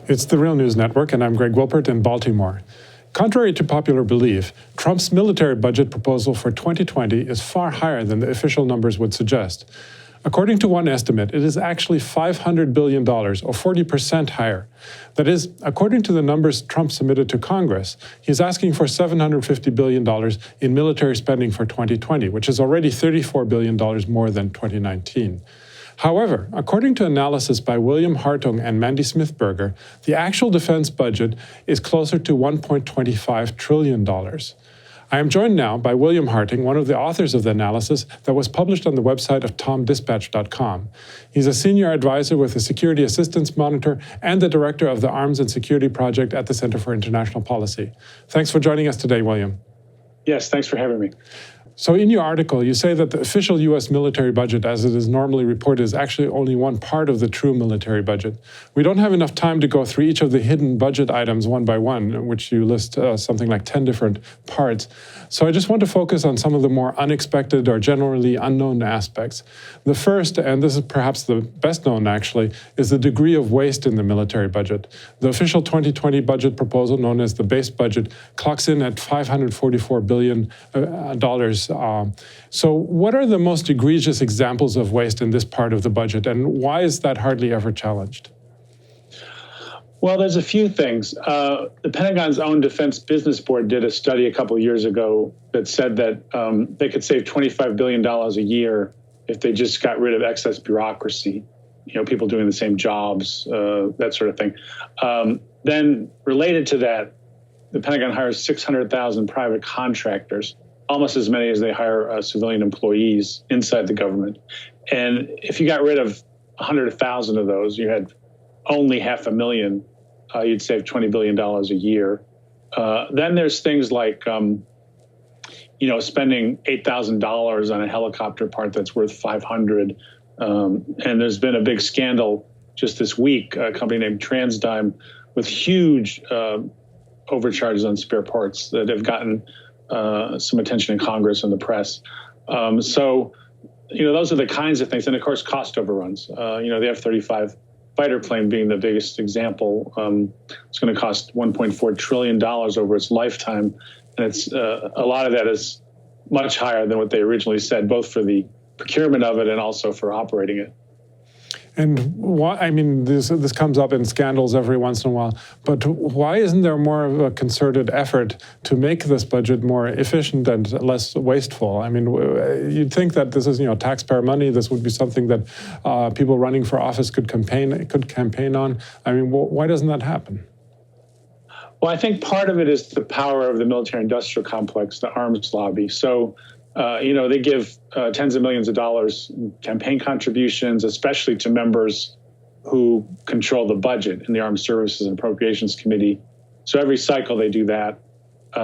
It's the Real News Network, and I'm Greg Wilpert in Baltimore. Contrary to popular belief, Trump's military budget proposal for 2020 is far higher than the official numbers would suggest. According to one estimate, it is actually $500 billion, or 40% higher. That is, according to the numbers Trump submitted to Congress, he's asking for $750 billion in military spending for 2020, which is already $34 billion more than 2019. However, according to analysis by William Hartung and Mandy Smithberger, the actual defense budget is closer to $1.25 trillion. I am joined now by William Hartung, one of the authors of the analysis that was published on the website of TomDispatch.com. He's a senior advisor with the Security Assistance Monitor and the director of the Arms and Security Project at the Center for International Policy. Thanks for joining us today, William. Yes, thanks for having me. So in your article, you say that the official U.S. military budget, as it is normally reported, is actually only one part of the true military budget. We don't have enough time to go through each of the hidden budget items one by one, which you list something like 10 different parts. So I just want to focus on some of the more unexpected or generally unknown aspects. The first, and this is perhaps the best known actually, is the degree of waste in the military budget. The official 2020 budget proposal, known as the base budget, clocks in at $544 billion. So what are the most egregious examples of waste in this part of the budget, and why is that hardly ever challenged? Well, there's a few things. The Pentagon's own Defense Business Board did a study a couple of years ago that said that they could save $25 billion a year if they just got rid of excess bureaucracy, people doing the same jobs, that sort of thing. Then related to that, the Pentagon hires 600,000 private contractors, almost as many as they hire civilian employees inside the government. And if you got rid of 100,000 of those, you had only 500,000, you'd save $20 billion a year. Then there's things like, spending $8,000 on a helicopter part that's worth $500. And there's been a big scandal just this week, a company named TransDigm with huge overcharges on spare parts that have gotten some attention in Congress and the press. Those are the kinds of things. And of course, cost overruns. The F-35 fighter plane being the biggest example. It's going to cost $1.4 trillion over its lifetime. And it's a lot of that is much higher than what they originally said, both for the procurement of it and also for operating it. And why, this comes up in scandals every once in a while, but why isn't there more of a concerted effort to make this budget more efficient and less wasteful? You'd think that this is, taxpayer money. This would be something that people running for office could campaign on. Why doesn't that happen? Well, I think part of it is the power of the military-industrial complex, the arms lobby. So, they give tens of millions of dollars in campaign contributions, especially to members who control the budget in the Armed Services and Appropriations Committee. So every cycle they do that.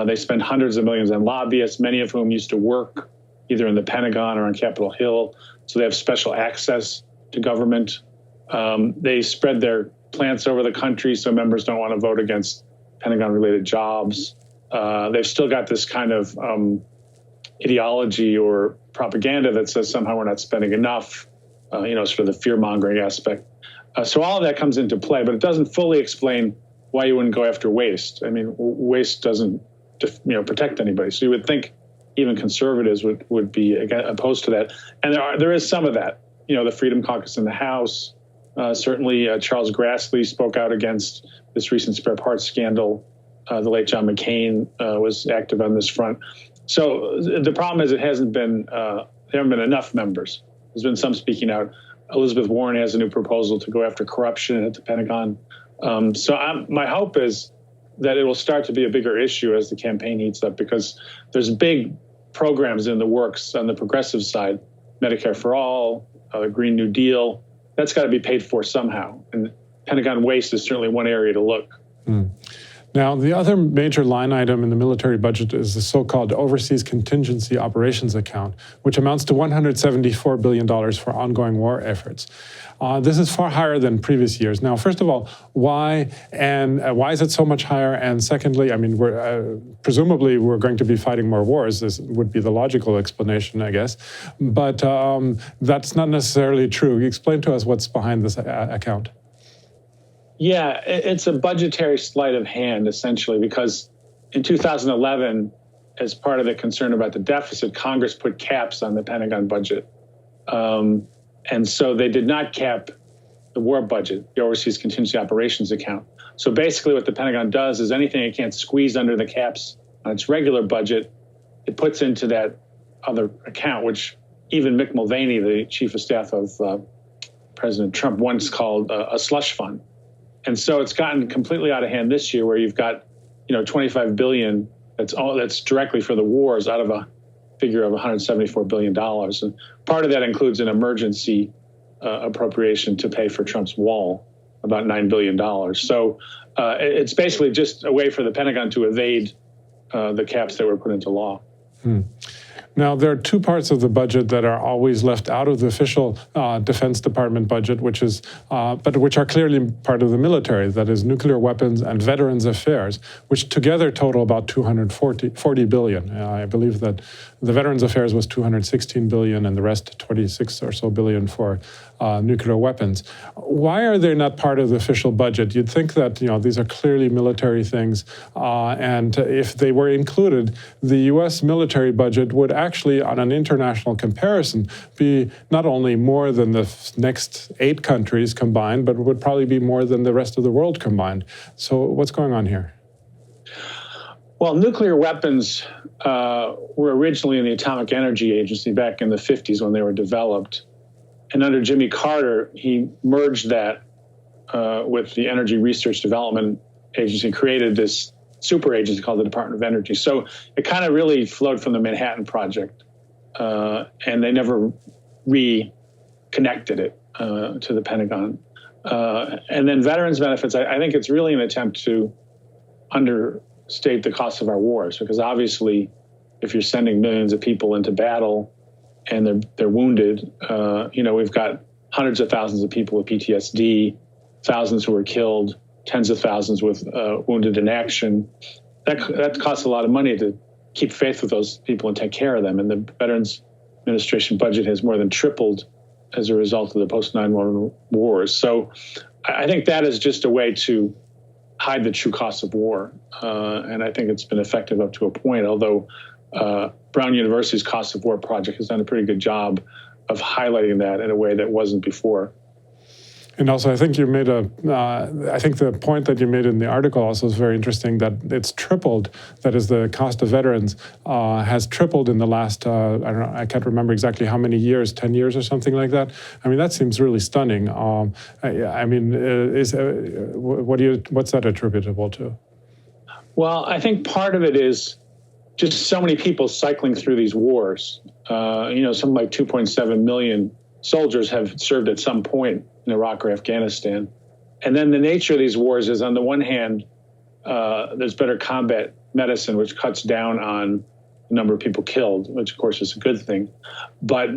They spend hundreds of millions on lobbyists, many of whom used to work either in the Pentagon or on Capitol Hill. So they have special access to government. They spread their plants over the country so members don't want to vote against Pentagon-related jobs. They've still got this kind of ideology or propaganda that says somehow we're not spending enough, sort of the fear-mongering aspect. So all of that comes into play, but it doesn't fully explain why you wouldn't go after waste. Waste doesn't, protect anybody. So you would think even conservatives would be opposed to that. And there is some of that. The Freedom Caucus in the House, certainly Charles Grassley spoke out against this recent spare parts scandal. The late John McCain was active on this front. So the problem is there haven't been enough members. There's been some speaking out. Elizabeth Warren has a new proposal to go after corruption at the Pentagon. My hope is that it will start to be a bigger issue as the campaign heats up, because there's big programs in the works on the progressive side, Medicare for All, Green New Deal. That's got to be paid for somehow. And Pentagon waste is certainly one area to look. Now, the other major line item in the military budget is the so-called Overseas Contingency Operations account, which amounts to $174 billion for ongoing war efforts. This is far higher than previous years. Now, first of all, why? And why is it so much higher? And secondly, presumably we're going to be fighting more wars. This would be the logical explanation, I guess. But that's not necessarily true. Explain to us what's behind this account. Yeah, it's a budgetary sleight of hand, essentially, because in 2011, as part of the concern about the deficit, Congress put caps on the Pentagon budget. And so they did not cap the war budget, the Overseas Contingency Operations account. So basically what the Pentagon does is anything it can't squeeze under the caps on its regular budget, it puts into that other account, which even Mick Mulvaney, the chief of staff of President Trump, once called a slush fund. And so it's gotten completely out of hand this year, where you've got, $25 billion that's directly for the wars out of a figure of $174 billion. And part of that includes an emergency appropriation to pay for Trump's wall, about $9 billion. So it's basically just a way for the Pentagon to evade the caps that were put into law. Now, there are two parts of the budget that are always left out of the official Defense Department budget, which are clearly part of the military. That is nuclear weapons and Veterans Affairs, which together total about $240 billion. I believe that the Veterans Affairs was $216 billion, and the rest, 26 or so billion for nuclear weapons. Why are they not part of the official budget? You'd think that these are clearly military things, and if they were included, the U.S. military budget would actually, on an international comparison, be not only more than the next 8 countries combined, but would probably be more than the rest of the world combined. So what's going on here? Well, nuclear weapons were originally in the Atomic Energy Agency back in the 50s when they were developed. And under Jimmy Carter, he merged that with the Energy Research Development Agency, created this super agency called the Department of Energy. So it kind of really flowed from the Manhattan Project, and they never reconnected it to the Pentagon. And then veterans benefits, I think it's really an attempt to understate the cost of our wars, because obviously if you're sending millions of people into battle and they're wounded, we've got hundreds of thousands of people with PTSD, thousands who were killed, tens of thousands with wounded in action. That costs a lot of money to keep faith with those people and take care of them. And the Veterans Administration budget has more than tripled as a result of the post 9/11 wars. So I think that is just a way to hide the true cost of war. And I think it's been effective up to a point, although Brown University's Cost of War project has done a pretty good job of highlighting that in a way that wasn't before. And also, I think I think the point that you made in the article also is very interesting, that it's tripled. That is, the cost of veterans has tripled in the last, I can't remember exactly how many years, 10 years or something like that. I mean, that seems really stunning. What's that attributable to? Well, I think part of it is just so many people cycling through these wars. Something like 2.7 million soldiers have served at some point in Iraq or Afghanistan. And then the nature of these wars is, on the one hand, there's better combat medicine, which cuts down on the number of people killed, which of course is a good thing. But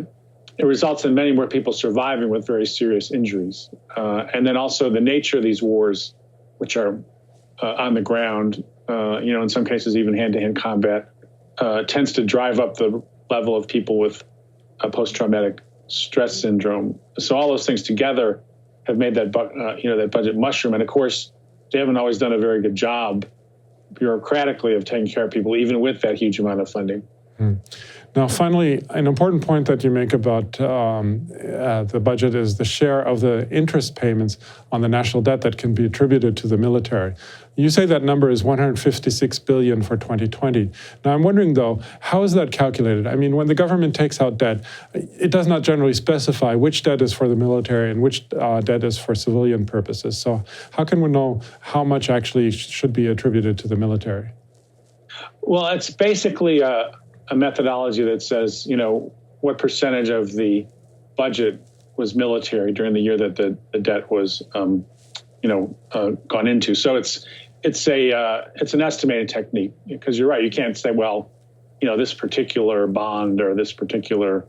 it results in many more people surviving with very serious injuries. And then also the nature of these wars, which are on the ground, in some cases even hand-to-hand combat, tends to drive up the level of people with post-traumatic stress syndrome. So all those things together have made that budget mushroom. And of course, they haven't always done a very good job bureaucratically of taking care of people, even with that huge amount of funding. Now, finally, an important point that you make about the budget is the share of the interest payments on the national debt that can be attributed to the military. You say that number is $156 billion for 2020. Now, I'm wondering, though, how is that calculated? I mean, when the government takes out debt, it does not generally specify which debt is for the military and which debt is for civilian purposes. So how can we know how much actually should be attributed to the military? Well, it's basically a methodology that says, what percentage of the budget was military during the year that the debt was, gone into. So it's an estimated technique, because you're right. You can't say, well, this particular bond or this particular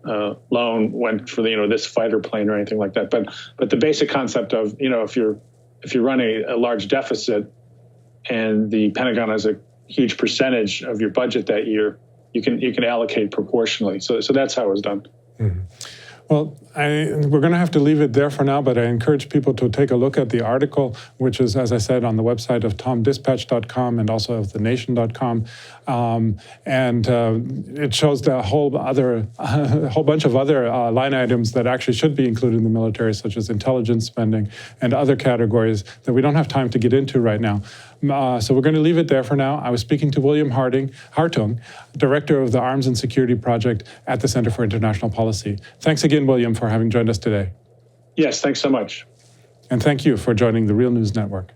loan went for this fighter plane or anything like that. But the basic concept of, if you're running a large deficit and the Pentagon has a huge percentage of your budget that year, you can allocate proportionally. So that's how it was done. Mm-hmm. Well, we're going to have to leave it there for now, but I encourage people to take a look at the article, which is, as I said, on the website of tomdispatch.com and also of thenation.com. It shows the whole bunch of other line items that actually should be included in the military, such as intelligence spending and other categories that we don't have time to get into right now. So we're going to leave it there for now. I was speaking to William Hartung, Director of the Arms and Security Project at the Center for International Policy. Thanks again, William, for having joined us today. Yes, thanks so much. And thank you for joining the Real News Network.